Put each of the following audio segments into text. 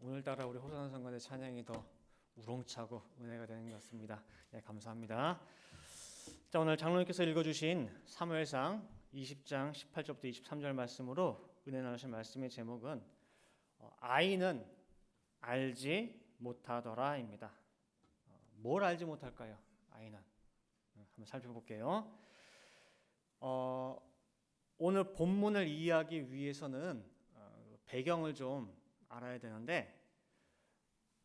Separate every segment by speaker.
Speaker 1: 오늘따라 우리 호산한 성관의 찬양이 더 우렁차고 은혜가 되는 것 같습니다. 네, 감사합니다. 자, 오늘 장로님께서 읽어주신 사무엘상 20장 18절부터 23절 말씀으로 은혜 나누신 말씀의 제목은 아이는 알지 못하더라입니다. 뭘 알지 못할까요? 아이는 한번 살펴볼게요. 오늘 본문을 이해하기 위해서는 배경을 좀 알아야 되는데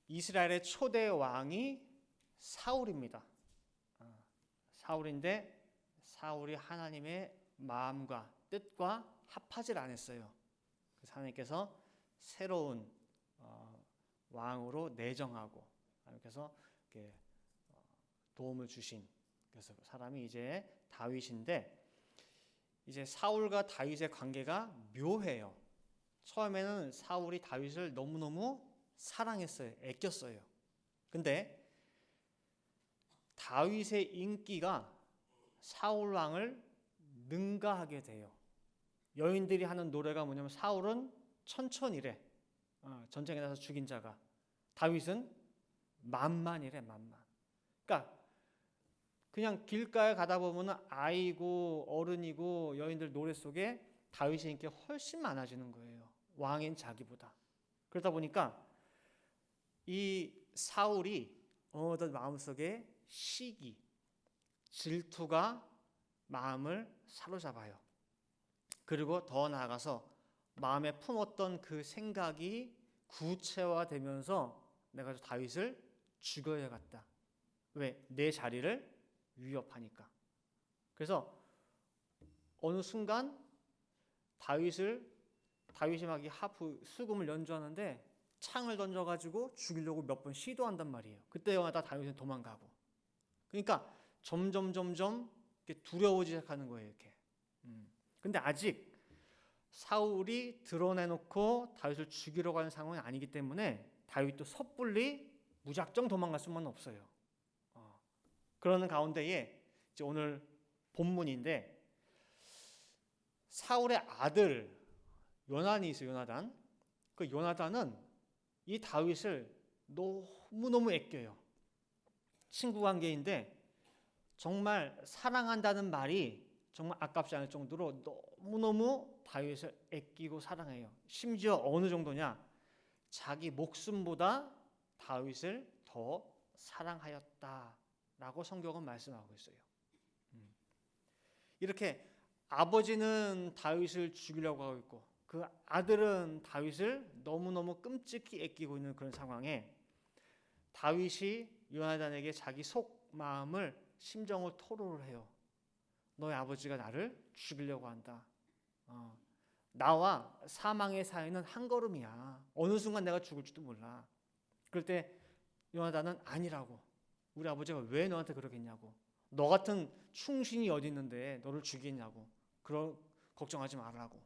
Speaker 1: 이스라엘의 초대 왕이 사울입니다. 사울인데 사울이 하나님의 마음과 뜻과 합하질 않았어요. 그래서 하나님께서 새로운 왕으로 내정하고 하나님께서 이렇게 도움을 주신 그래서 사람이 이제 다윗인데 이제 사울과 다윗의 관계가 묘해요. 처음에는 사울이 다윗을 너무너무 사랑했어요. 아꼈어요. 근데 다윗의 인기가 사울 왕을 능가하게 돼요. 여인들이 하는 노래가 뭐냐면 사울은 천천히래. 전쟁에 나서 죽인 자가. 다윗은 만만이래. 만만. 그러니까 그냥 길가에 가다 보면 아이고 어른이고 여인들 노래 속에 다윗의 인기가 훨씬 많아지는 거예요. 왕인 자기보다. 그러다 보니까 이 사울이 어느덧 마음속에 시기, 질투가 마음을 사로잡아요. 그리고 더 나아가서 마음에 품었던 그 생각이 구체화되면서 내가 다윗을 죽여야겠다. 왜? 내 자리를 위협하니까. 그래서 어느 순간 다윗이 막 이 하프 수금을 연주하는데 창을 던져가지고 죽이려고 몇 번 시도한단 말이에요. 그때마다 다윗은 도망가고. 그러니까 점점 이렇게 두려워지기 시작하는 거예요. 이렇게. 근데 아직 사울이 드러내놓고 다윗을 죽이려고 하는 상황이 아니기 때문에 다윗도 섣불리 무작정 도망갈 수만 없어요. 그러는 가운데에 이제 오늘 본문인데 사울의 아들 요나단이 있어요. 요나단. 그 요나단은 이 다윗을 너무너무 아껴요. 친구 관계인데 정말 사랑한다는 말이 정말 아깝지 않을 정도로 너무너무 다윗을 아끼고 사랑해요. 심지어 어느 정도냐? 자기 목숨보다 다윗을 더 사랑하였다라고 성경은 말씀하고 있어요. 이렇게 아버지는 다윗을 죽이려고 하고 있고 그 아들은 다윗을 너무너무 끔찍히 아끼고 있는 그런 상황에 다윗이 요나단에게 자기 속마음을 심정을 토로를 해요. 너의 아버지가 나를 죽이려고 한다. 나와 사망의 사이는 한 걸음이야. 어느 순간 내가 죽을지도 몰라. 그럴 때 요나단은 아니라고. 우리 아버지가 왜 너한테 그러겠냐고. 너 같은 충신이 어디 있는데 너를 죽이겠냐고. 그런 걱정하지 말라고.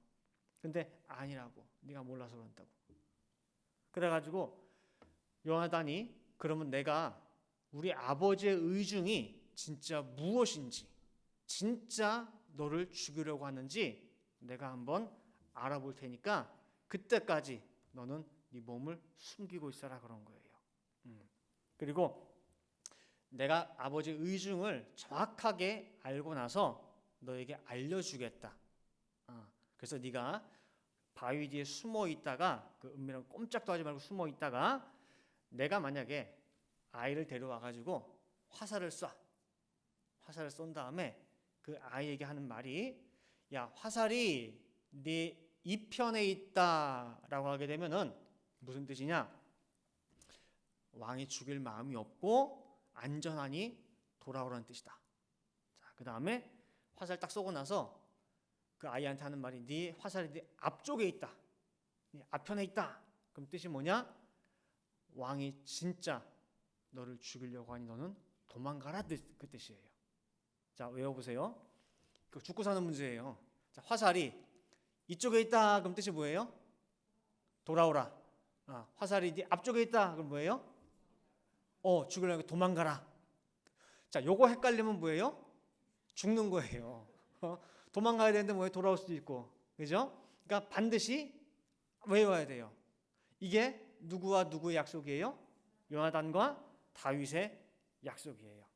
Speaker 1: 근데 아니라고. 네가 몰라서 그런다고. 그래가지고 요나단이 그러면 내가 우리 아버지의 의중이 진짜 무엇인지 진짜 너를 죽이려고 하는지 내가 한번 알아볼 테니까 그때까지 너는 네 몸을 숨기고 있어라 그런 거예요. 그리고 내가 아버지의 의중을 정확하게 알고 나서 너에게 알려주겠다. 그래서 네가 바위 뒤에 숨어 있다가 그 은밀한 꼼짝도 하지 말고 숨어 있다가 내가 만약에 아이를 데려와 가지고 화살을 쏜 다음에 그 아이에게 하는 말이 야 화살이 네 이편에 있다라고 하게 되면은 무슨 뜻이냐? 왕이 죽일 마음이 없고 안전하니 돌아오라는 뜻이다. 자, 그 다음에 화살 딱 쏘고 나서 그 아이한테 하는 말이 네 화살이 네 앞쪽에 있다. 네 앞편에 있다. 그럼 뜻이 뭐냐? 왕이 진짜 너를 죽이려고 하니 너는 도망가라 그 뜻이에요. 자, 외워보세요. 그 죽고 사는 문제예요. 자, 화살이 이쪽에 있다. 그럼 뜻이 뭐예요? 돌아오라. 화살이 네 앞쪽에 있다. 그럼 뭐예요? 죽으려고 도망가라. 자, 요거 헷갈리면 뭐예요? 죽는 거예요. 도망가야 되는데 뭐예요? 돌아올 수도 있고. 그죠? 그러니까 반드시 외워야 돼요. 이게 누구와 누구의 약속이에요? 요나단과 다윗의 약속이에요.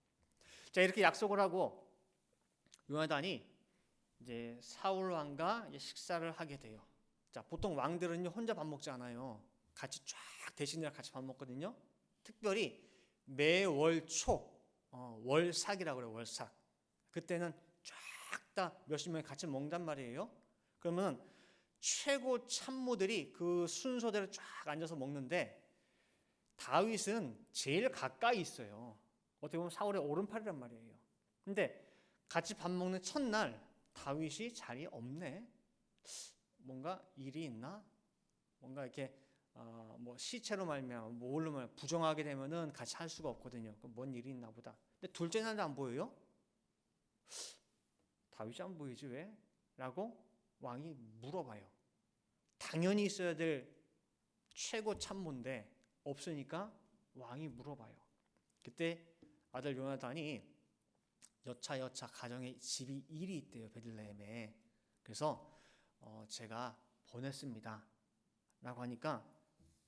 Speaker 1: 자, 이렇게 약속을 하고 요나단이 이제 사울 왕과 이제 식사를 하게 돼요. 자, 보통 왕들은요 혼자 밥 먹지 않아요. 같이 쫙 대신들이랑 같이 밥 먹거든요. 특별히 매월 초 월삭이라고 그래요. 월삭. 그때는 쫙 다 몇십 명이 같이 먹단 말이에요. 그러면 최고 참모들이 그 순서대로 쫙 앉아서 먹는데 다윗은 제일 가까이 있어요. 어떻게 보면 사울의 오른팔이란 말이에요. 근데 같이 밥 먹는 첫날 다윗이 자리에 없네. 뭔가 일이 있나? 뭔가 이렇게 뭐 시체로 말미암아 뭘로 말 부정하게 되면은 같이 할 수가 없거든요. 그럼 뭔 일이 있나 보다. 근데 둘째 날도 안 보여요? 다윗이 안 보이지 왜? 라고 왕이 물어봐요. 당연히 있어야 될 최고 참모인데 없으니까 왕이 물어봐요. 그때 아들 요나단이 여차 가정에 집이 일이 있대요. 베들레헴에. 그래서 제가 보냈습니다 라고 하니까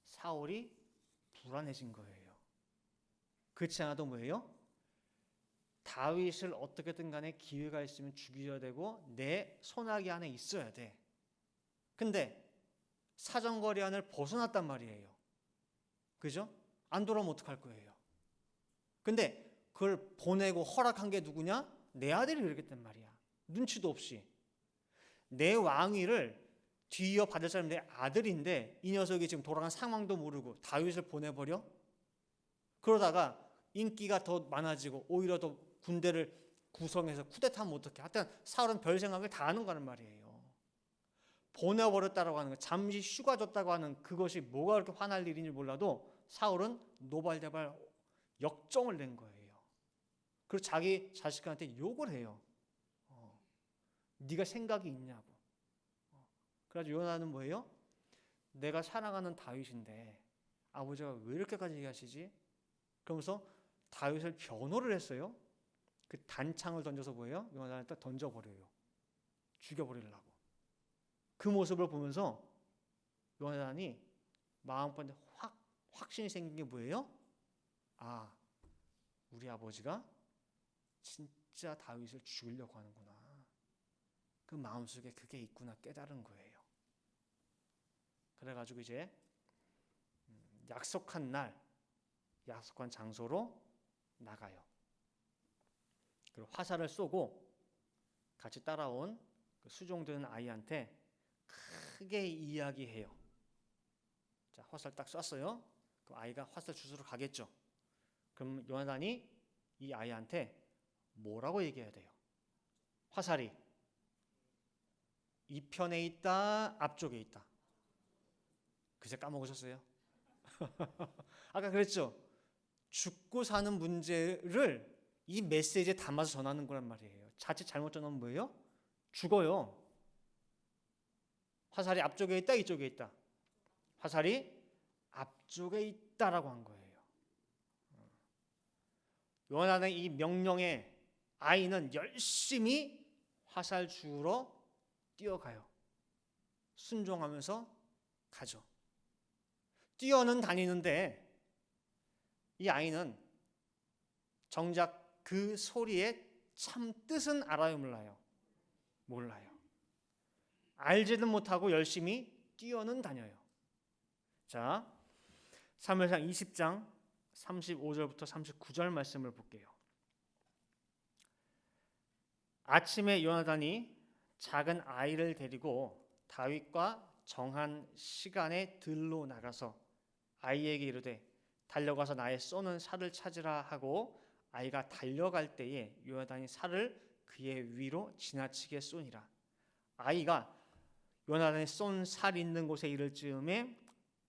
Speaker 1: 사울이 불안해진 거예요. 그렇지 않아도 뭐예요? 다윗을 어떻게든 간에 기회가 있으면 죽여야 되고 내 손아귀 안에 있어야 돼. 근데 사정거리 안을 벗어났단 말이에요. 그죠? 안 돌아오면 어떡할 거예요? 근데 그걸 보내고 허락한 게 누구냐? 내 아들이 그러겠단 말이야. 눈치도 없이. 내 왕위를 뒤이어 받을 사람이 내 아들인데 이 녀석이 지금 돌아간 상황도 모르고 다윗을 보내버려? 그러다가 인기가 더 많아지고 오히려 더 군대를 구성해서 쿠데타하면 어떡해? 하여튼 사울은 별 생각을 다 하는 거란 말이에요. 보내버렸다고 하는 거, 잠시 휴가 줬다고 하는 그것이 뭐가 그렇게 화날 일인지 몰라도 사울은 노발대발 역정을 낸 거예요. 그리고 자기 자식한테 욕을 해요. 네가 생각이 있냐고. 그래가지고 요나단은 뭐예요? 내가 사랑하는 다윗인데 아버지가 왜 이렇게까지 얘기하시지? 그러면서 다윗을 변호를 했어요. 그 단창을 던져서 뭐예요? 요나단을 딱 던져버려요. 죽여버리려고. 그 모습을 보면서 요나단이 마음가운데 확신이 생긴 게 뭐예요? 아, 우리 아버지가 진짜 다윗을 죽이려고 하는구나. 그 마음속에 그게 있구나 깨달은 거예요. 그래가지고 이제 약속한 날, 약속한 장소로 나가요. 그리고 화살을 쏘고 같이 따라온 그 수종되는 아이한테 크게 이야기해요. 자, 화살 딱 쐈어요. 그 아이가 화살 주스러 가겠죠. 그럼 요나단이 이 아이한테 뭐라고 얘기해야 돼요? 화살이 이 편에 있다, 앞쪽에 있다. 그새 까먹으셨어요? 아까 그랬죠? 죽고 사는 문제를 이 메시지에 담아서 전하는 거란 말이에요. 자칫 잘못 전하면 뭐예요? 죽어요. 화살이 앞쪽에 있다, 이쪽에 있다. 화살이 앞쪽에 있다라고 한 거예요. 요나단의 이 명령에 아이는 열심히 화살 주우러 뛰어가요. 순종하면서 가죠. 뛰어는 다니는데 이 아이는 정작 그 소리의 참 뜻은 알아요, 몰라요? 몰라요. 알지는 못하고 열심히 뛰어는 다녀요. 자, 사무엘상 20장 35절부터 39절 말씀을 볼게요. 아침에 요나단이 작은 아이를 데리고 다윗과 정한 시간에 들로 나가서 아이에게 이르되 달려가서 나의 쏘는 살을 찾으라 하고 아이가 달려갈 때에 요나단이 살을 그의 위로 지나치게 쏘니라. 아이가 요나단이 쏜 살 있는 곳에 이를 즈음에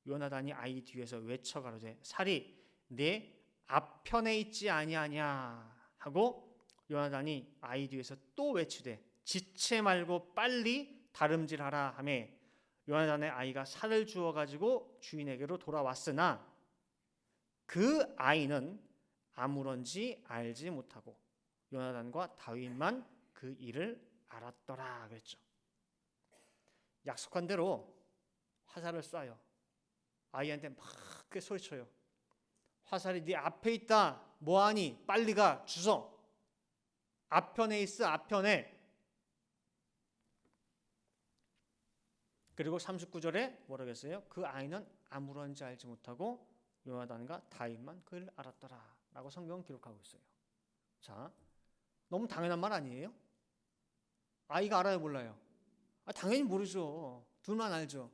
Speaker 1: 요나단이 아이 뒤에서 외쳐 가로되 살이 내 앞편에 있지 아니하냐 하고 요나단이 아이 뒤에서 또 외치되 지체 말고 빨리 다름질하라 하며 요나단의 아이가 살을 주워 가지고 주인에게로 돌아왔으나 그 아이는 아무런지 알지 못하고 요나단과 다윗만 그 일을 알았더라 그랬죠. 약속한 대로 화살을 쏴요. 아이한테 막 그렇게 소리쳐요. 화살이 네 앞에 있다. 뭐하니? 빨리 가. 주워. 앞편에 있어. 앞편에. 그리고 39절에 뭐라고 했어요? 그 아이는 아무런지 알지 못하고 요나단과 다윗만 그를 알았더라 라고 성경은 기록하고 있어요. 자, 너무 당연한 말 아니에요? 아이가 알아요, 몰라요? 당연히 모르죠. 둘만 알죠.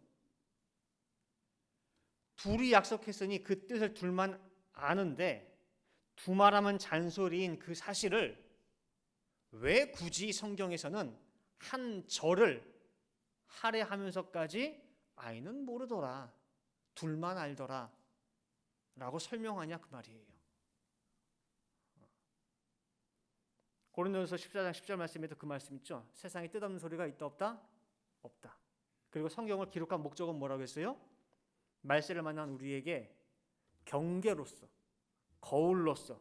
Speaker 1: 둘이 약속했으니 그 뜻을 둘만 아는데 두말하면 잔소리인 그 사실을 왜 굳이 성경에서는 한 절을 할애하면서까지 아이는 모르더라, 둘만 알더라 라고 설명하냐 그 말이에요. 고린도전서 14장 10절 말씀에도 그 말씀 있죠. 세상에 뜻없는 소리가 있다 없다? 없다. 그리고 성경을 기록한 목적은 뭐라고 했어요? 말세를 만난 우리에게 경계로서, 거울로서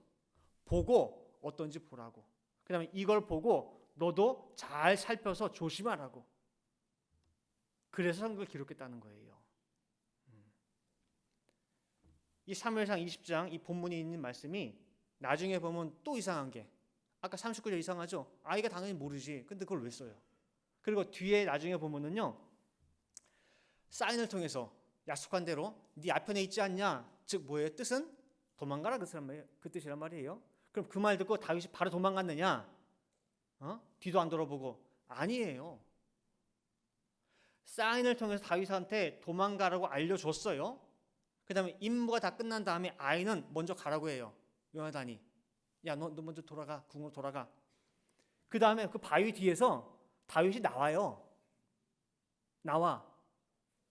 Speaker 1: 보고 어떤지 보라고. 그 다음에 이걸 보고 너도 잘 살펴서 조심하라고. 그래서 성경을 기록했다는 거예요. 이 사무엘상 20장 이 본문에 있는 말씀이 나중에 보면 또 이상한 게, 아까 39절 이상하죠? 아이가 당연히 모르지. 근데 그걸 왜 써요? 그리고 뒤에 나중에 보면은요, 사인을 통해서 약속한 대로 네 앞편에 있지 않냐? 즉 뭐예요? 뜻은 도망가라 그 뜻이란 말이에요. 그럼 그 말 듣고 다윗이 바로 도망갔느냐? 뒤도 안 돌아보고? 아니에요. 사인을 통해서 다윗한테 도망가라고 알려줬어요. 그 다음에 임무가 다 끝난 다음에 아이는 먼저 가라고 해요. 요나단이, 야, 너 먼저 돌아가, 궁으로 돌아가. 그 다음에 그 바위 뒤에서 다윗이 나와요.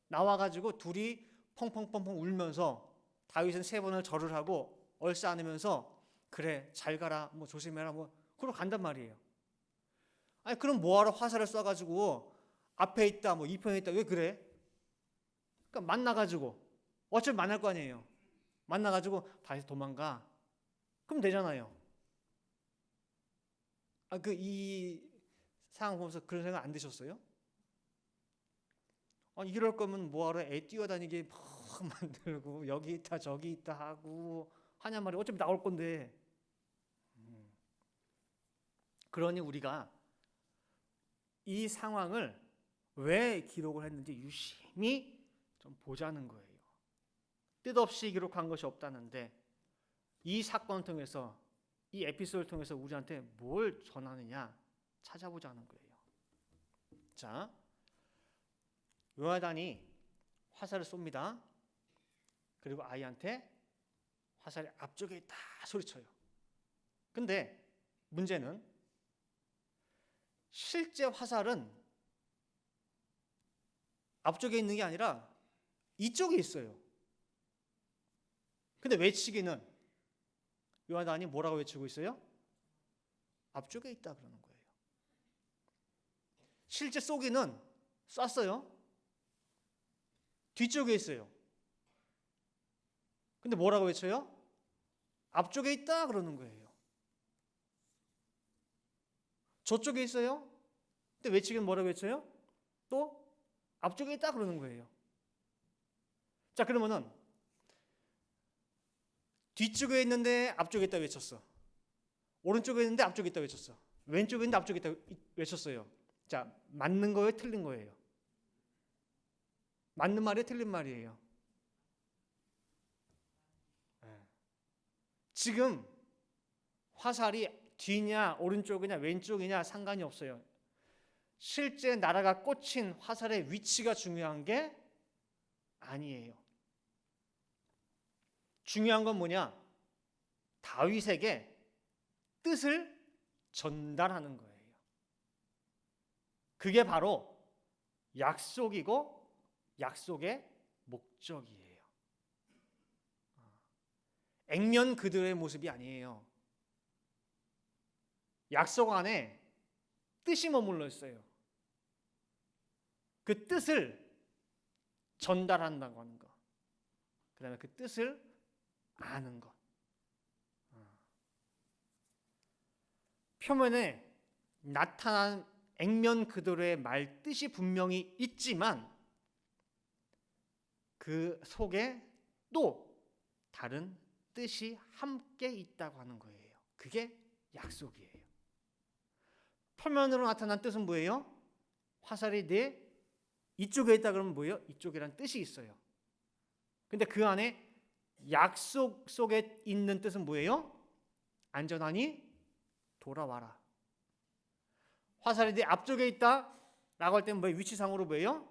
Speaker 1: 나와가지고 둘이 펑펑펑펑 울면서 다윗은 3번을 절을 하고 얼싸 안으면서 그래, 잘 가라, 뭐 조심해라, 뭐 그러고 간단 말이에요. 아니 그럼 뭐하러 화살을 쏴가지고 앞에 있다, 뭐 2편에 있다, 왜 그래? 그러니까 만나가지고 어차피 만날 거 아니에요. 만나가지고 다시 도망가. 그럼 되잖아요. 이 상황 보면서 그런 생각 안 드셨어요? 이럴 거면 뭐하러 애 뛰어다니게 막 만들고 여기 있다 저기 있다 하고 하냐 말이에요. 어차피 나올 건데. 그러니 우리가 이 상황을 왜 기록을 했는지 유심히 좀 보자는 거예요. 뜻없이 기록한 것이 없다는데 이 사건을 통해서, 이 에피소드를 통해서 우리한테 뭘 전하느냐 찾아보자는 거예요. 자, 요나단이 화살을 쏩니다. 그리고 아이한테 화살이 앞쪽에 있다 소리쳐요. 근데 문제는 실제 화살은 앞쪽에 있는 게 아니라 이쪽에 있어요. 근데 외치기는 요나단이 뭐라고 외치고 있어요? 앞쪽에 있다 그러는 거예요. 실제 쏘기는 쐈어요. 뒤쪽에 있어요. 근데 뭐라고 외쳐요? 앞쪽에 있다 그러는 거예요. 저쪽에 있어요. 근데 외치기는 뭐라고 외쳐요? 또 앞쪽에 있다 그러는 거예요. 자, 그러면은 뒤쪽에 있는데 앞쪽에 있다 외쳤어. 오른쪽에 있는데 앞쪽에 있다 외쳤어. 왼쪽에 있는데 앞쪽에 있다 외쳤어요. 자, 맞는 거예요? 틀린 거예요? 맞는 말이에요? 틀린 말이에요? 지금 화살이 뒤냐 오른쪽이냐 왼쪽이냐 상관이 없어요. 실제 나라가 꽂힌 화살의 위치가 중요한 게 아니에요. 중요한 건 뭐냐? 다윗에게 뜻을 전달하는 거예요. 그게 바로 약속이고 약속의 목적이에요. 액면 그들의 모습이 아니에요. 약속 안에 뜻이 머물러 있어요. 그 뜻을 전달한다고 하는 것, 그 다음에 그 뜻을 아는 것. 표면에 나타난 액면 그대로의 말 뜻이 분명히 있지만 그 그 속에 또 다른 뜻이 함께 있다고 하는 거예요. 그게 약속이에요. 표면으로 나타난 뜻은 뭐예요? 화살이 내 이쪽에 있다 그러면 뭐예요? 이쪽이란 뜻이 있어요. 근데 그 안에 약속 속에 있는 뜻은 뭐예요? 안전하니 돌아와라. 화살이 내 앞쪽에 있다 라고 할 때는 뭐예요? 위치상으로 뭐예요?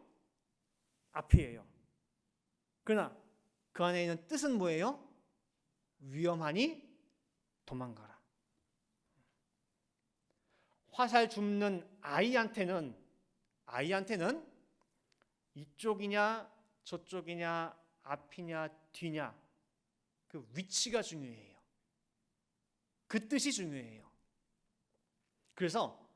Speaker 1: 앞이에요. 그러나 그 안에 있는 뜻은 뭐예요? 위험하니 도망가라. 화살 줍는 아이한테는 이쪽이냐 저쪽이냐 앞이냐 뒤냐 그 위치가 중요해요. 그 뜻이 중요해요. 그래서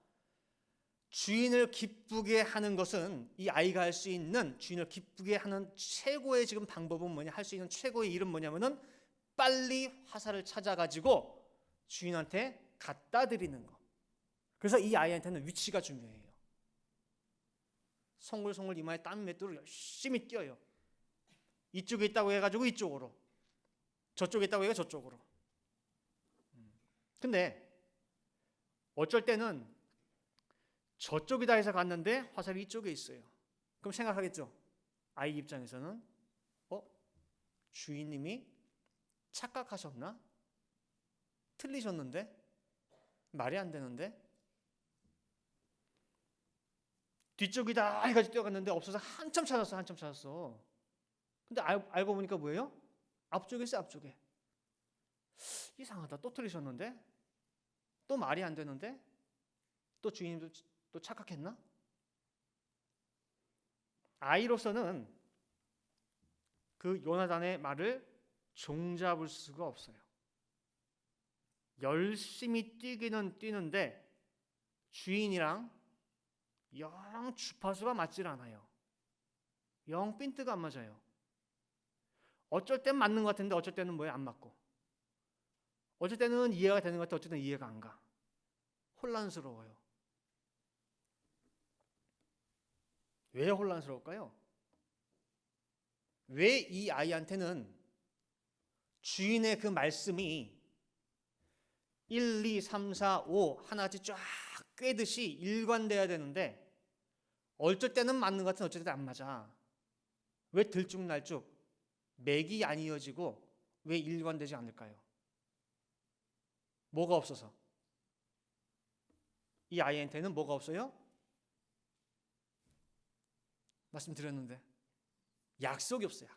Speaker 1: 주인을 기쁘게 하는 것은 이 아이가 할 수 있는 주인을 기쁘게 하는 최고의 지금 방법은 뭐냐? 할 수 있는 최고의 일은 뭐냐면은 빨리 화살을 찾아가지고 주인한테 갖다 드리는 거. 그래서 이 아이한테는 위치가 중요해요. 송글송글 이마에 땀이 맺도록 열심히 뛰어요. 이쪽에 있다고 해가지고 이쪽으로, 저쪽에 있다고 해가 저쪽으로. 근데 어쩔 때는 저쪽이다 해서 갔는데 화살이 이쪽에 있어요. 그럼 생각하겠죠. 아이 입장에서는 주인님이 착각하셨나? 틀리셨는데? 말이 안 되는데? 뒤쪽이다 해가지고 뛰어갔는데 없어서 한참 찾았어. 근데 알고 보니까 뭐예요? 앞쪽에 있어요. 앞쪽에. 이상하다. 또 틀리셨는데? 또 말이 안 되는데? 또 주인님도 또 착각했나? 아이로서는 그 요나단의 말을 종잡을 수가 없어요. 열심히 뛰기는 뛰는데 주인이랑 영 주파수가 맞질 않아요. 영 핀트가 안 맞아요. 어쩔 땐 맞는 것 같은데 어쩔 때는 뭐예요? 안 맞고. 어쩔 때는 이해가 되는 것 같은데 어쩔 때는 이해가 안 가. 혼란스러워요. 왜 혼란스러울까요? 왜 이 아이한테는 주인의 그 말씀이 1, 2, 3, 4, 5 하나같이 쫙 꿰듯이 일관돼야 되는데 어쩔 때는 맞는 것 같은데 어쩔 때는 안 맞아. 왜 들쭉날쭉 맥이 안 이어지고 왜 일관되지 않을까요? 뭐가 없어서? 이 아이한테는 뭐가 없어요? 말씀드렸는데 약속이 없어요.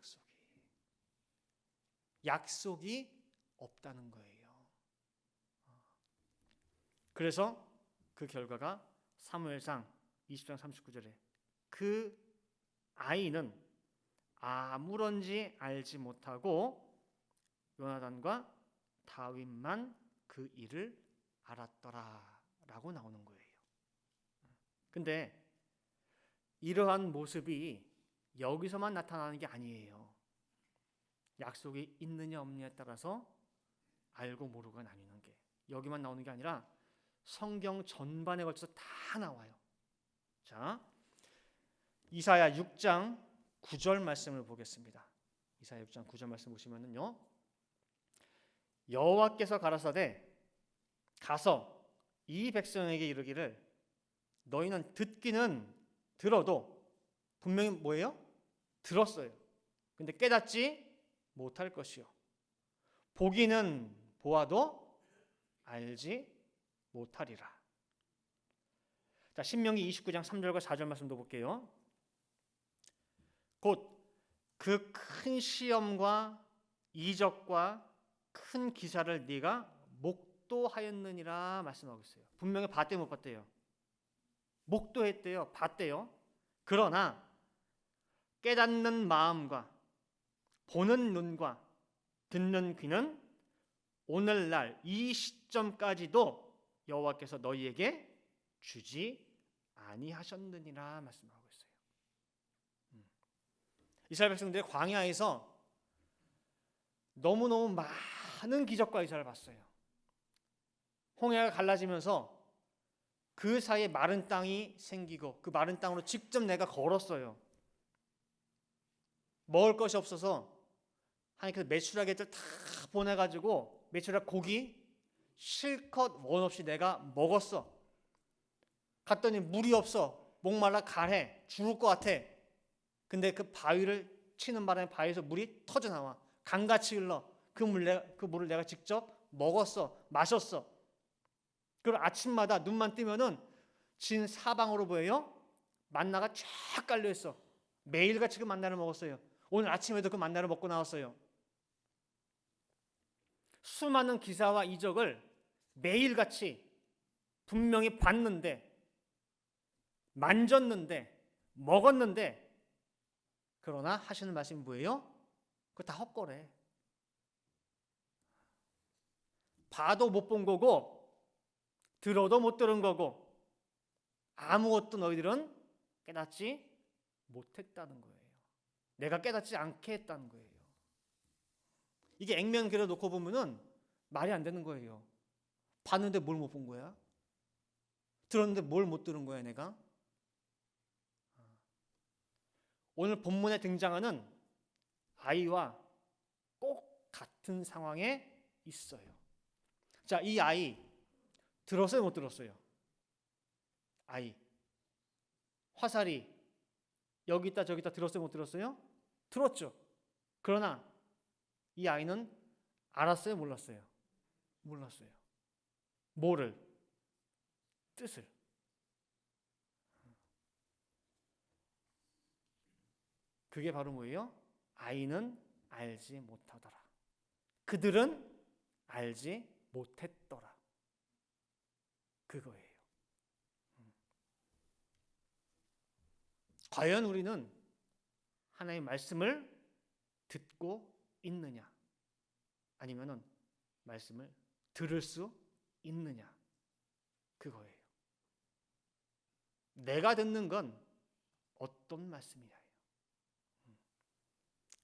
Speaker 1: 약속이 없다는 거예요. 그래서 그 결과가 사무엘상 20장 39절에 그 아이는 아무런지 알지 못하고 요나단과 다윗만 그 일을 알았더라 라고 나오는 거예요. 근데 이러한 모습이 여기서만 나타나는 게 아니에요. 약속이 있느냐 없느냐에 따라서 알고 모르고 나뉘는 게 여기만 나오는 게 아니라 성경 전반에 걸쳐서 다 나와요. 자, 이사야 6장 9절 말씀을 보겠습니다. 이사야 6장 9절 말씀 보시면은요. 여호와께서 가라사대 가서 이 백성에게 이르기를 너희는 듣기는 들어도 분명히 뭐예요? 들었어요. 근데 깨닫지 못할 것이요. 보기는 보아도 알지 못하리라. 자, 신명기 29장 3절과 4절 말씀도 볼게요. 곧 그 큰 시험과 이적과 큰 기사를 네가 목도하였느니라 말씀하고 있어요. 분명히 봤대요, 못 봤대요? 목도했대요, 봤대요. 그러나 깨닫는 마음과 보는 눈과 듣는 귀는 오늘날 이 시점까지도 여호와께서 너희에게 주지 아니하셨느니라 말씀하고 있어요. 이스라엘 백성들이 광야에서 너무너무 많은 기적과 이사를 봤어요. 홍해가 갈라지면서 그 사이에 마른 땅이 생기고 그 마른 땅으로 직접 내가 걸었어요. 먹을 것이 없어서 하나님께서 메추라기들 다 보내가지고 메추라기 고기 실컷 원 없이 내가 먹었어. 갔더니 물이 없어. 목말라 가래. 죽을 것 같아. 근데 그 바위를 치는 바람에 바위에서 물이 터져 나와. 강같이 흘러. 그 물을 내가 직접 먹었어. 마셨어. 그리고 아침마다 눈만 뜨면은 진 사방으로 보여요. 만나가 쫙 깔려 있어. 매일같이 그 만나를 먹었어요. 오늘 아침에도 그 만나를 먹고 나왔어요. 수많은 기사와 이적을 매일같이 분명히 봤는데, 만졌는데, 먹었는데, 그러나 하시는 말씀이 뭐예요? 그거 다 헛거래. 봐도 못 본 거고 들어도 못 들은 거고 아무것도 너희들은 깨닫지 못했다는 거예요. 내가 깨닫지 않게 했다는 거예요. 이게 액면기를 놓고 보면은 말이 안 되는 거예요. 봤는데 뭘 못 본 거야? 들었는데 뭘 못 들은 거야 내가? 오늘 본문에 등장하는 아이와 꼭 같은 상황에 있어요. 자, 이 아이 들었어요, 못 들었어요? 아이 화살이 여기 있다 저기 있다 들었어요, 못 들었어요? 들었죠. 그러나 이 아이는 알았어요, 몰랐어요? 몰랐어요. 뭐를? 뜻을. 그게 바로 뭐예요? 아이는 알지 못하더라. 그들은 알지 못했더라. 그거예요. 과연 우리는 하나님의 말씀을 듣고 있느냐? 아니면은 말씀을 들을 수 있느냐? 그거예요. 내가 듣는 건 어떤 말씀이냐?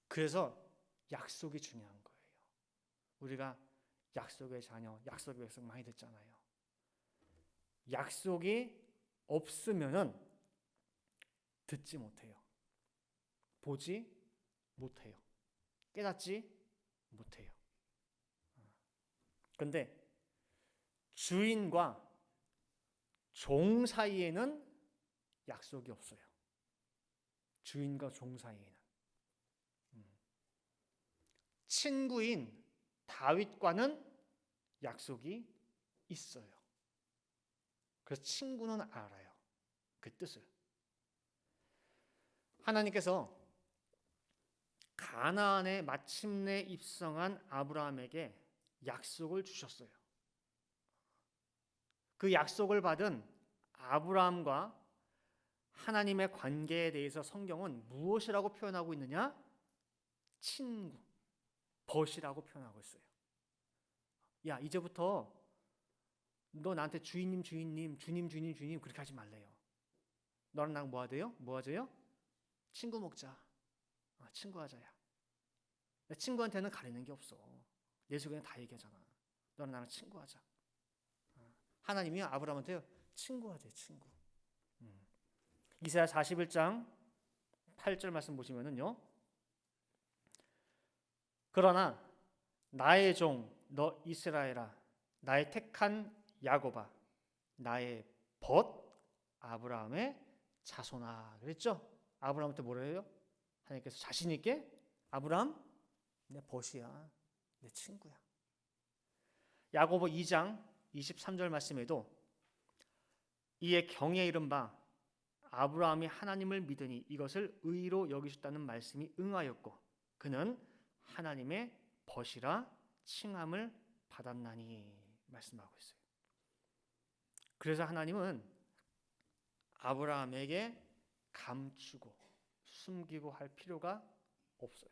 Speaker 1: 그래서 약속이 중요한 거예요. 우리가 약속의 자녀, 약속의 백성 많이 듣잖아요. 약속이 없으면은 듣지 못해요. 보지 못해요. 깨닫지 못해요. 그런데 주인과 종 사이에는 약속이 없어요. 주인과 종 사이에는. 친구인 다윗과는 약속이 있어요. 그래서 친구는 알아요. 그 뜻을. 하나님께서 가나안에 마침내 입성한 아브라함에게 약속을 주셨어요. 그 약속을 받은 아브라함과 하나님의 관계에 대해서 성경은 무엇이라고 표현하고 있느냐? 친구, 벗이라고 표현하고 있어요. 야, 이제부터 너 나한테 주인님, 주인님, 주님, 주님, 주님 그렇게 하지 말래요. 너랑 나랑 뭐 하대요? 뭐 하자요? 친구 먹자. 친구 하자야. 친구한테는 가리는 게 없어. 내 속에는 다 얘기하잖아. 너랑 나랑 친구 하자. 하나님이 아브라함한테 친구 하재, 친구. 이사야 41장 8절 말씀 보시면은요. 그러나 나의 종 너 이스라엘아, 나의 택한 야곱아, 나의 벗 아브라함의 자손아. 그랬죠? 아브라함한테 뭐라 해요? 하나님께서 자신 있게 아브라함 내 벗이야, 내 친구야. 야고보 2장 23절 말씀에도 이에 경에 이른 바 아브라함이 하나님을 믿으니 이것을 의로 여기셨다는 말씀이 응하였고 그는 하나님의 벗이라 칭함을 받았나니 말씀하고 있어요. 그래서 하나님은 아브라함에게 감추고 숨기고 할 필요가 없어요.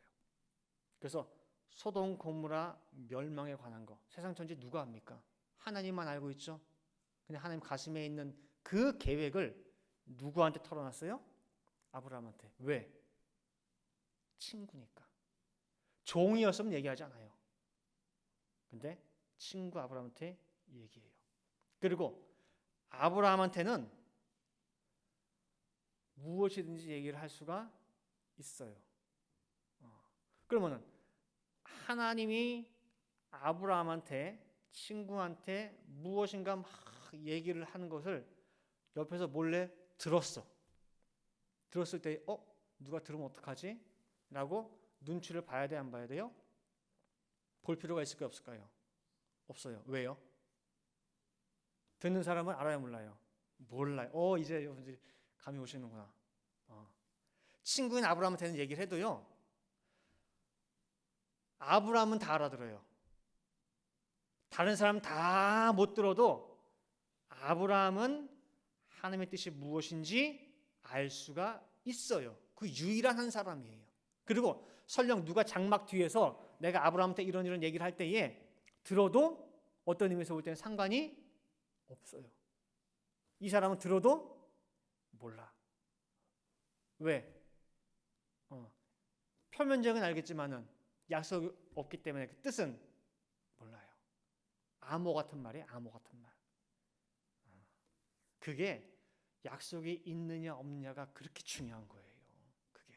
Speaker 1: 그래서 소돔 고모라 멸망에 관한 거 세상 전체 누가 합니까? 하나님만 알고 있죠. 근데 하나님 가슴에 있는 그 계획을 누구한테 털어놨어요? 아브라함한테. 왜? 친구니까. 종이었으면 얘기하지 않아요. 근데 친구 아브라함한테 얘기해요. 그리고 아브라함한테는 무엇이든지 얘기를 할 수가 있어요. 그러면은 하나님이 아브라함한테 친구한테 무엇인가 막 얘기를 하는 것을 옆에서 몰래 들었어. 들었을 때 누가 들으면 어떡하지? 라고 눈치를 봐야 돼, 안 봐야 돼요? 볼 필요가 있을까요, 없을까요? 없어요. 왜요? 듣는 사람은 알아요, 몰라요? 몰라요. 이제 감이 오시는구나. 친구인 아브라함한테는 얘기를 해도요, 아브라함은 다 알아들어요. 다른 사람 다 못 들어도 아브라함은 하나님의 뜻이 무엇인지 알 수가 있어요. 그 유일한 한 사람이에요. 그리고 설령 누가 장막 뒤에서 내가 아브라함한테 이런 얘기를 할 때에 들어도 어떤 의미에서 볼 때는 상관이 없어요. 이 사람은 들어도 몰라. 왜? 표면적은 알겠지만은 약속이 없기 때문에 그 뜻은 몰라요. 암호 같은 말이에요. 암호 같은 말. 그게 약속이 있느냐 없느냐가 그렇게 중요한 거예요. 그게.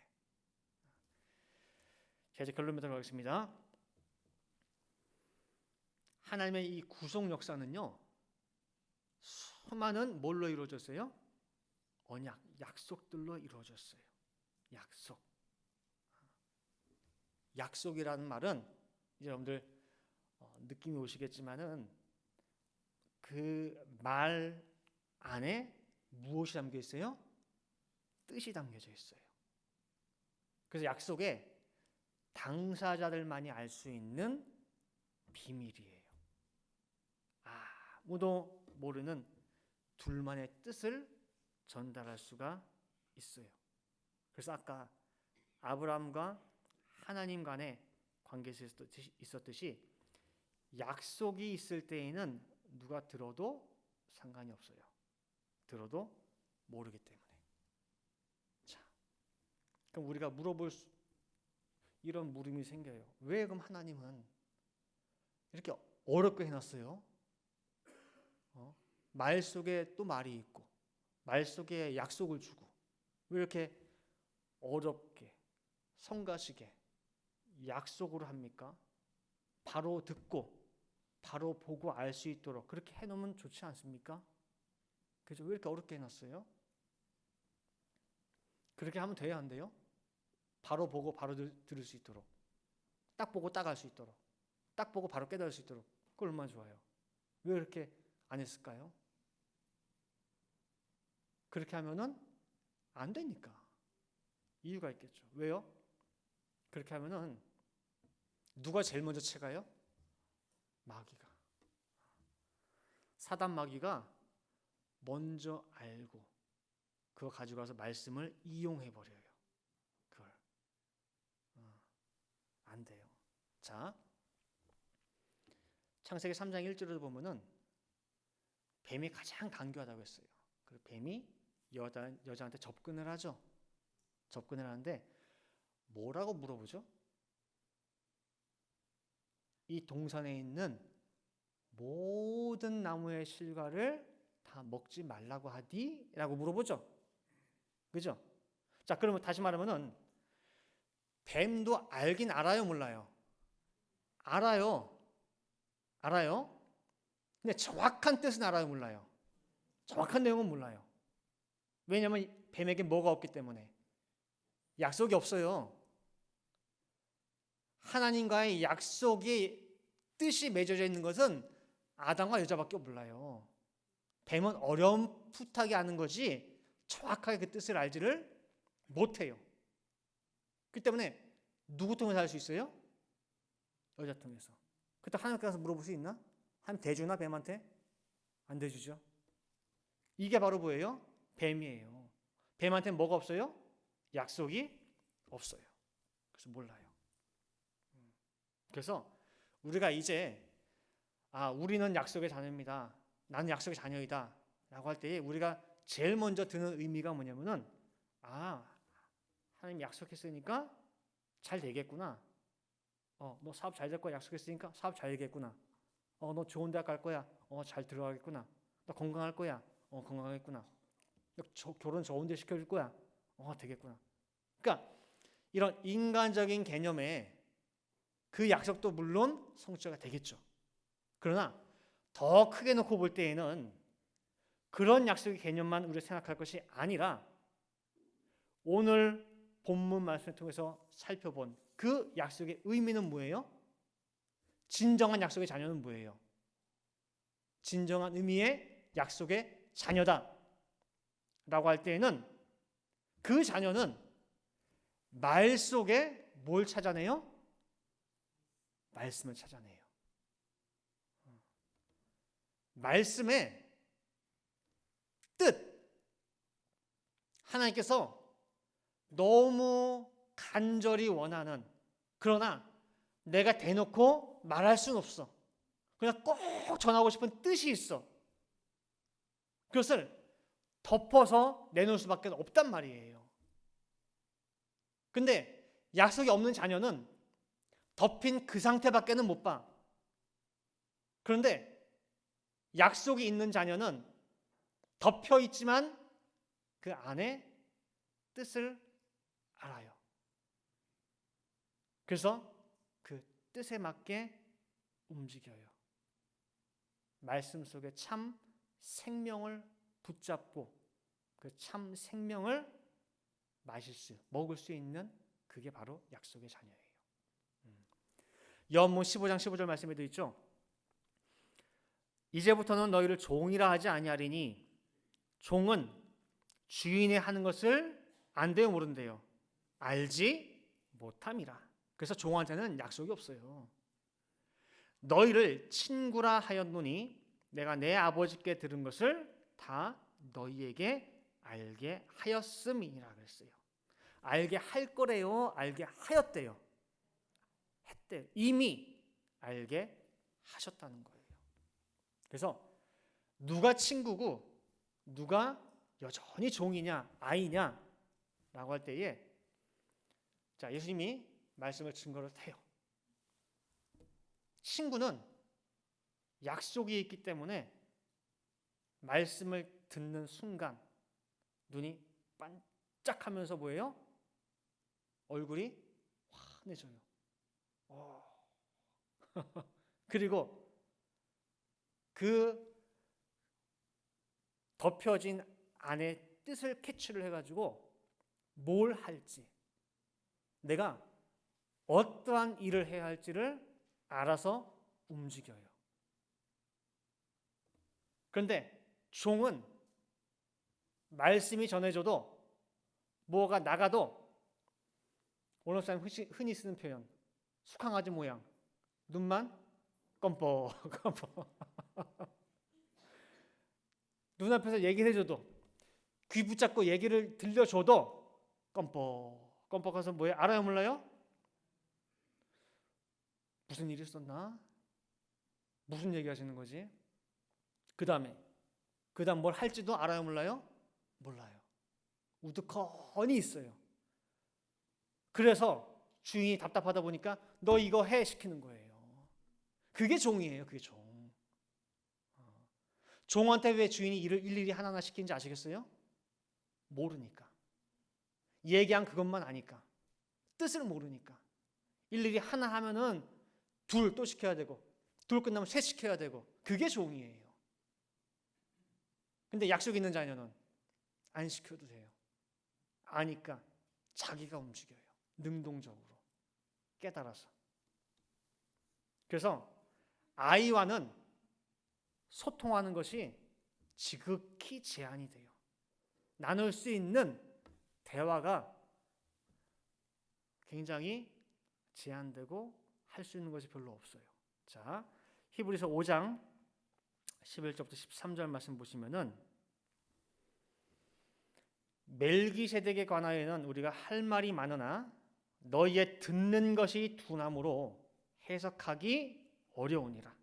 Speaker 1: 자, 이제 결론 맺도록 하겠습니다. 하나님의 이 구속 역사는요, 수많은 뭘로 이루어졌어요? 언약, 약속들로 이루어졌어요. 약속. 약속이라는 말은 이제 여러분들 느낌이 오시겠지만은 그 말 안에 무엇이 담겨 있어요? 뜻이 담겨져 있어요. 그래서 약속에 당사자들만이 알 수 있는 비밀이에요. 아무도 모르는 둘만의 뜻을 전달할 수가 있어요. 그래서 아까 아브라함과 하나님 간의 관계에서 있었듯이 약속이 있을 때에는 누가 들어도 상관이 없어요. 들어도 모르기 때문에. 자, 그럼 우리가 이런 물음이 생겨요. 왜 그럼 하나님은 이렇게 어렵게 해놨어요? 말 속에 또 말이 있고 말 속에 약속을 주고 왜 이렇게 어렵게 성가시게 약속으로 합니까? 바로 듣고 바로 보고 알 수 있도록 그렇게 해놓으면 좋지 않습니까? 그래서 왜 이렇게 어렵게 해놨어요? 그렇게 하면 돼야 안 돼요? 바로 보고 바로 들을 수 있도록 딱 보고 딱 알 수 있도록 딱 보고 바로 깨달을 수 있도록 그거 얼마나 좋아요. 왜 그렇게 안 했을까요? 그렇게 하면은 안 되니까. 이유가 있겠죠. 왜요? 그렇게 하면은 누가 제일 먼저 채가요? 마귀가. 사단 마귀가 먼저 알고 그거 가지고 가서 말씀을 이용해 버려요. 그걸 안 돼요. 자, 창세기 3장 1절을 보면은 뱀이 가장 강교하다고 했어요. 그 뱀이 여자한테 접근을 하죠. 접근을 하는데 뭐라고 물어보죠? 이 동산에 있는 모든 나무의 실과를 다 먹지 말라고 하디? 라고 물어보죠. 그죠? 자, 그러면 다시 말하면은 뱀도 알긴 알아요, 몰라요? 알아요. 알아요. 근데 정확한 뜻은 알아요, 몰라요? 정확한 내용은 몰라요. 왜냐하면 뱀에게 뭐가 없기 때문에 약속이 없어요. 하나님과의 약속이 뜻이 맺어져 있는 것은 아담과 여자밖에 몰라요. 뱀은 어렴풋하게 아는 거지 정확하게 그 뜻을 알지를 못해요. 그렇기 때문에 누구 통해서 알 수 있어요? 여자 통해서. 그때 하나님께 가서 물어볼 수 있나? 하나님 대주나 뱀한테? 안 대주죠. 이게 바로 뭐예요? 뱀이에요. 뱀한테는 뭐가 없어요? 약속이 없어요. 그래서 몰라요. 그래서 우리가 이제 우리는 약속의 자녀입니다. 나는 약속의 자녀이다. 라고 할 때 우리가 제일 먼저 드는 의미가 뭐냐면은 하나님 약속했으니까 잘 되겠구나. 너 사업 잘 될 거야 약속했으니까 사업 잘 되겠구나. 너 좋은 대학 갈 거야. 잘 들어가겠구나. 너 건강할 거야. 건강하겠구나. 너 결혼 좋은 데 시켜줄 거야. 되겠구나. 그러니까 이런 인간적인 개념에 그 약속도 물론 성취가 되겠죠. 그러나 더 크게 놓고 볼 때에는 그런 약속의 개념만 우리가 생각할 것이 아니라 오늘 본문 말씀을 통해서 살펴본 그 약속의 의미는 뭐예요? 진정한 약속의 자녀는 뭐예요? 진정한 의미의 약속의 자녀다 라고 할 때에는 그 자녀는 말 속에 뭘 찾아내요? 말씀을 찾아내요. 말씀의 뜻, 하나님께서 너무 간절히 원하는, 그러나 내가 대놓고 말할 수는 없어, 그냥 꼭 전하고 싶은 뜻이 있어. 그것을 덮어서 내놓을 수밖에 없단 말이에요. 근데 약속이 없는 자녀는 덮인 그 상태밖에는 못 봐. 그런데 약속이 있는 자녀는 덮여 있지만 그 안에 뜻을 알아요. 그래서 그 뜻에 맞게 움직여요. 말씀 속에 참 생명을 붙잡고 그 참 생명을 먹을 수 있는 그게 바로 약속의 자녀예요. 요한복음 15장 15절 말씀에 되어 있죠. 이제부터는 너희를 종이라 하지 아니하리니 종은 주인의 하는 것을 안되어 모른대요. 알지 못함이라. 그래서 종한테는 약속이 없어요. 너희를 친구라 하였노니 내가 내 아버지께 들은 것을 다 너희에게 알게 하였음이니라 그랬어요. 알게 할 거래요? 알게 하였대요? 했대요. 이미 알게 하셨다는 거예요. 그래서 누가 친구고 누가 여전히 종이냐 아이냐 라고 할 때에 자, 예수님이 말씀을 증거를 해요. 친구는 약속이 있기 때문에 말씀을 듣는 순간 눈이 반짝하면서 뭐예요? 얼굴이 환해져요. 그리고 그 덮여진 안에 뜻을 캐치를 해가지고 뭘 할지, 내가 어떠한 일을 해야 할지를 알아서 움직여요. 그런데 종은 말씀이 전해져도 뭐가 나가도 오늘 사람 흔히 쓰는 표현 숙항아지 모양, 눈만 껌뻑껌뻑 눈앞에서 얘기를 해줘도 귀 붙잡고 얘기를 들려줘도 껌뻑 껌뻑해서 뭐예요? 알아요 몰라요? 무슨 일이 있었나? 무슨 얘기 하시는 거지? 그 다음 뭘 할지도 알아요 몰라요? 몰라요. 우두커니 있어요. 그래서 주인이 답답하다 보니까 너 이거 해 시키는 거예요. 그게 종이에요. 그게 종. 종한테 왜 주인이 일을 일일이 하나하나 시키는지 아시겠어요? 모르니까. 얘기한 그것만 아니까. 뜻을 모르니까. 일일이 하나 하면은 둘 또 시켜야 되고 둘 끝나면 셋 시켜야 되고 그게 종이에요. 근데 약속 있는 자녀는 안 시켜도 돼요. 아니까 자기가 움직여요. 능동적으로 깨달아서. 그래서 아이와는 소통하는 것이 지극히 제한이 돼요. 나눌 수 있는 대화가 굉장히 제한되고 할 수 있는 것이 별로 없어요. 자, 히브리서 5장 11절부터 13절 말씀 보시면은 멜기세덱에 관하여는 우리가 할 말이 많으나 너희의 듣는 것이 둔함으로 해석하기 어려우니라.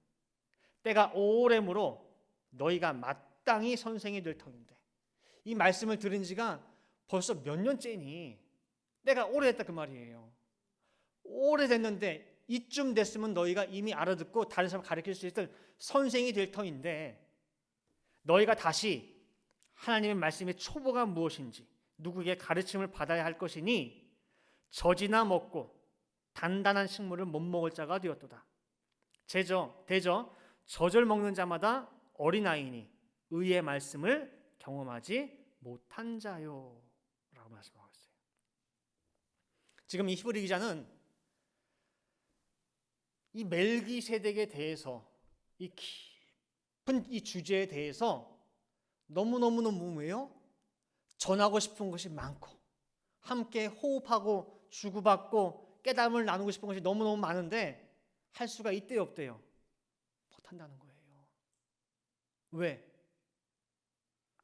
Speaker 1: 때가 오래므로 너희가 마땅히 선생이 될 터인데. 이 말씀을 들은 지가 벌써 몇 년째니 때가 오래됐다 그 말이에요. 오래됐는데 이쯤 됐으면 너희가 이미 알아듣고 다른 사람 가르칠 수 있을 선생이 될 터인데 너희가 다시 하나님의 말씀의 초보가 무엇인지 누구에게 가르침을 받아야 할 것이니 젖이나 먹고 단단한 식물을 못 먹을 자가 되었도다. 대저 젖을 먹는 자마다 어린아이니 의의 말씀을 경험하지 못한 자요 라고 말씀하고 있어요. 지금 이 히브리 기자는 이 멜기세덱에 대해서 이 깊은 이 주제에 대해서 너무너무 뭐예요? 전하고 싶은 것이 많고 함께 호흡하고 주고받고 깨달음을 나누고 싶은 것이 너무너무 많은데 할 수가 있대요 없대요? 못한다는 거예요. 왜?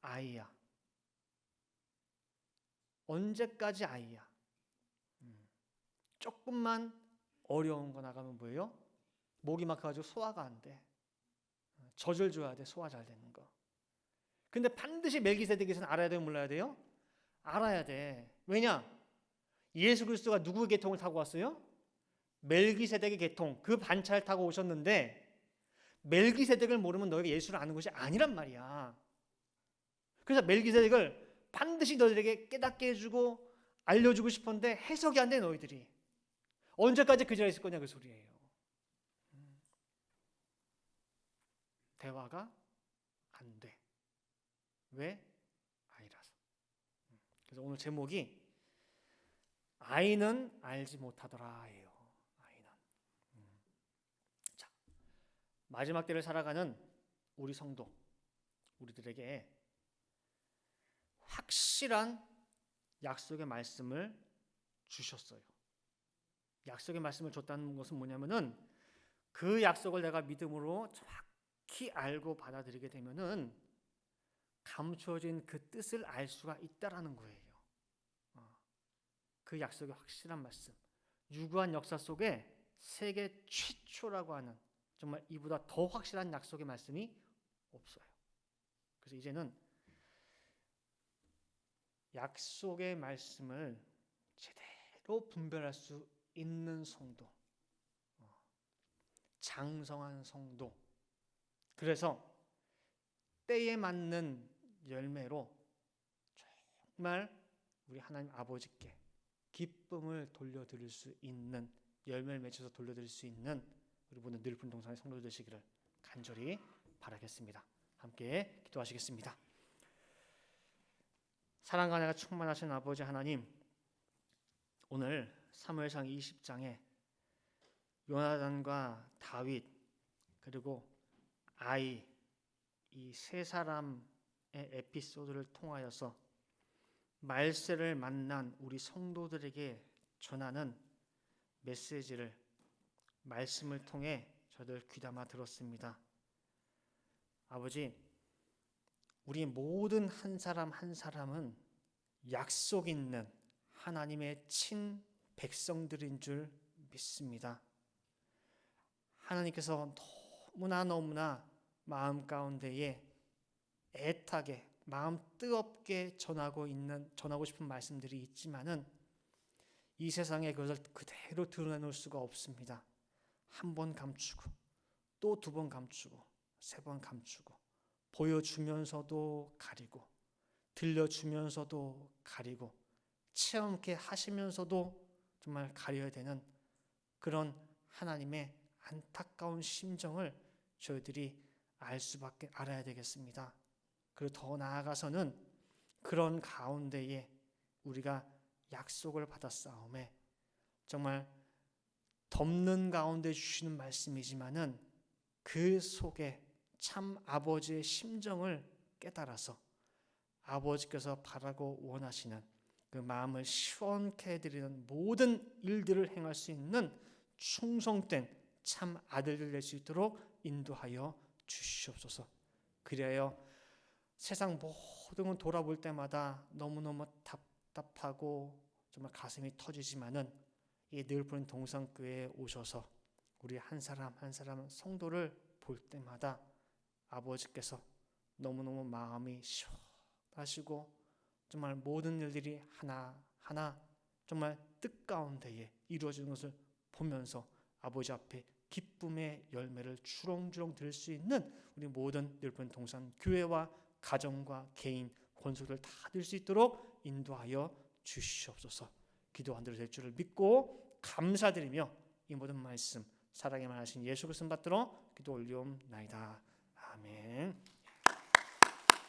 Speaker 1: 아이야. 언제까지 아이야? 조금만 어려운 거 나가면 뭐예요? 목이 막혀가지고 소화가 안 돼. 젖을 줘야 돼. 소화 잘 되는 거. 근데 반드시 멜기세덱에서는 알아야 돼요? 몰라야 돼요? 알아야 돼. 왜냐? 예수 그리스도가 누구의 계통을 타고 왔어요? 멜기세덱의 계통, 그 반차를 타고 오셨는데 멜기세덱을 모르면 너희가 예수를 아는 것이 아니란 말이야. 그래서 멜기세덱을 반드시 너희들에게 깨닫게 해주고 알려주고 싶은데 해석이 안 돼 너희들이. 언제까지 그 자리에 있을 거냐 그 소리예요. 대화가 안 돼. 왜? 아이라서. 그래서 오늘 제목이 아이는 알지 못하더라예요. 아이는. 자, 마지막 때를 살아가는 우리 성도, 우리들에게 확실한 약속의 말씀을 주셨어요. 약속의 말씀을 줬다는 것은 뭐냐면은 그 약속을 내가 믿음으로 정확히 알고 받아들이게 되면은 감추어진 그 뜻을 알 수가 있다라는 거예요. 그 약속의 확실한 말씀. 유구한 역사 속에 세계 최초라고 하는 정말 이보다 더 확실한 약속의 말씀이 없어요. 그래서 이제는 약속의 말씀을 제대로 분별할 수 있는 성도, 장성한 성도. 그래서 때에 맞는 열매로 정말 우리 하나님 아버지께 기쁨을 돌려드릴 수 있는, 열매를 맺혀서 돌려드릴 수 있는 우리 모든 늘푸른 동산의 성도 되시기를 간절히 바라겠습니다. 함께 기도하시겠습니다. 사랑과 은혜가 충만하신 아버지 하나님, 오늘 사무엘상 20장에 요나단과 다윗 그리고 아이, 이 세 사람의 에피소드를 통하여서 말세를 만난 우리 성도들에게 전하는 메시지를, 말씀을 통해 저들 귀담아 들었습니다. 아버지, 우리 모든 한 사람 한 사람은 약속 있는 하나님의 친 백성들인 줄 믿습니다. 하나님께서 너무나 마음 가운데에 애타게, 마음 뜨겁게 전하고 싶은 말씀들이 있지만은 이 세상에 그것을 그대로 드러내놓을 수가 없습니다. 한 번 감추고 또 두 번 감추고 세 번 감추고, 보여주면서도 가리고 들려주면서도 가리고 체험케 하시면서도 정말 가려야 되는 그런 하나님의 안타까운 심정을 저희들이 알아야 되겠습니다. 그리고 더 나아가서는 그런 가운데에 우리가 약속을 받았사오매 정말 덮는 가운데 주시는 말씀이지만은 그 속에 참 아버지의 심정을 깨달아서 아버지께서 바라고 원하시는 그 마음을 시원케 해드리는 모든 일들을 행할 수 있는 충성된 참 아들들 될 수 있도록 인도하여 주시옵소서. 그리하여 세상 모든 걸 돌아볼 때마다 너무너무 답답하고 정말 가슴이 터지지만은 이 늘푸른 동산교회에 오셔서 우리 한 사람 한 사람 성도를 볼 때마다 아버지께서 너무너무 마음이 시원하시고 정말 모든 일들이 하나하나 정말 뜻 가운데에 이루어지는 것을 보면서 아버지 앞에 기쁨의 열매를 주렁주렁 드릴 수 있는 우리 모든 늘푸른 동산 교회와 가정과 개인 권속들 다 드릴 수 있도록 인도하여 주시옵소서. 기도한 대로 될 줄을 믿고 감사드리며 이 모든 말씀 사랑의 말하신 예수 그리스도 받들어 기도 올리옵나이다.